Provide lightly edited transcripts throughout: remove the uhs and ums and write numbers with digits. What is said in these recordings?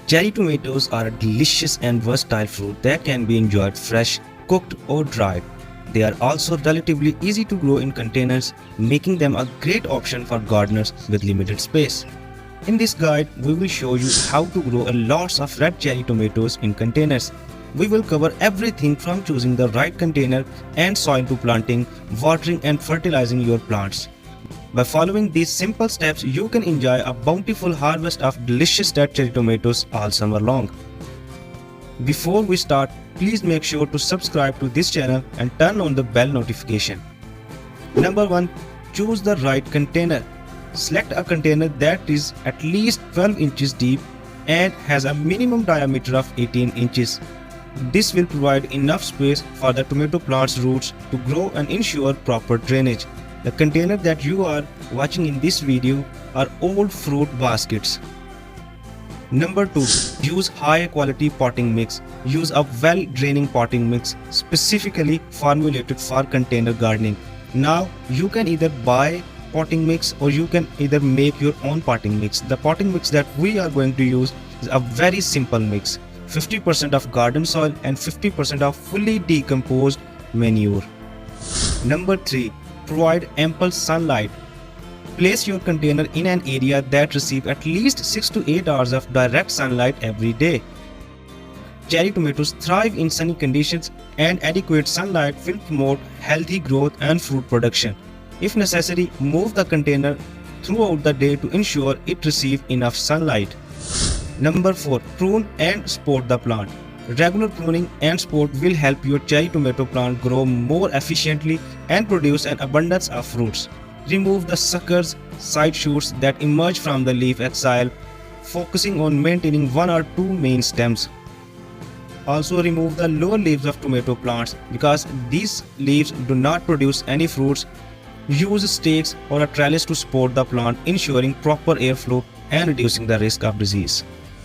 Cherry tomatoes are a delicious and versatile fruit that can be enjoyed fresh, cooked or dried. They are also relatively easy to grow in containers, making them a great option for gardeners with limited space. In this guide, we will show you how to grow lots of red cherry tomatoes in containers. We will cover everything from choosing the right container and soil to planting, watering and fertilizing your plants. By following these simple steps, you can enjoy a bountiful harvest of delicious red cherry tomatoes all summer long. Before we start, please make sure to subscribe to this channel and turn on the bell notification. Number 1. Choose the right container. Select a container that is at least 12 inches deep and has a minimum diameter of 18 inches. This will provide enough space for the tomato plant's roots to grow and ensure proper drainage. The container that you are watching in this video are old fruit baskets. Number 2. Use high quality potting mix. Use a well-draining potting mix specifically formulated for container gardening. Now you can either buy potting mix or you can either make your own potting mix. The potting mix that we are going to use is a very simple mix. 50% of garden soil and 50% of fully decomposed manure. Number 3. Provide ample sunlight. Place your container in an area that receives at least 6 to 8 hours of direct sunlight every day. Cherry tomatoes thrive in sunny conditions and adequate sunlight will promote healthy growth and fruit production. If necessary, move the container throughout the day to ensure it receives enough sunlight. Number 4. Prune and support the plant. Regular pruning and support will help your cherry tomato plant grow more efficiently and produce an abundance of fruits. Remove the suckers, side shoots that emerge from the leaf axil, focusing on maintaining one or two main stems. Also remove the lower leaves of tomato plants because these leaves do not produce any fruits. Use stakes or a trellis to support the plant, ensuring proper airflow and reducing the risk of disease.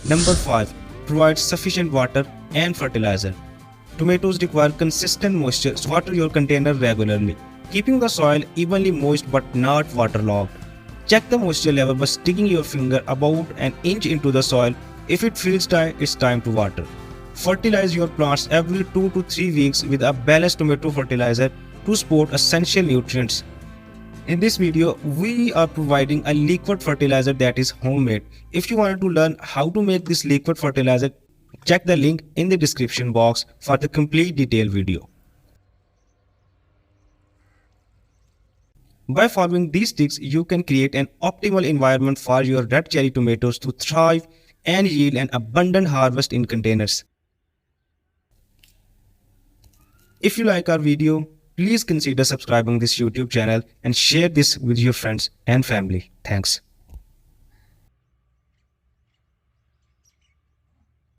Number 5. Provide sufficient water and fertilizer. Tomatoes require consistent moisture, so water your container regularly, keeping the soil evenly moist but not waterlogged. Check the moisture level by sticking your finger about an inch into the soil. If it feels dry, it's time to water. Fertilize your plants every 2 to 3 weeks with a balanced tomato fertilizer to support essential nutrients. In this video, we are providing a liquid fertilizer that is homemade. If you want to learn how to make this liquid fertilizer, check the link in the description box for the complete detailed video. By following these tips, you can create an optimal environment for your red cherry tomatoes to thrive and yield an abundant harvest in containers. If you like our video, please consider subscribing this YouTube channel and share this with your friends and family. Thanks.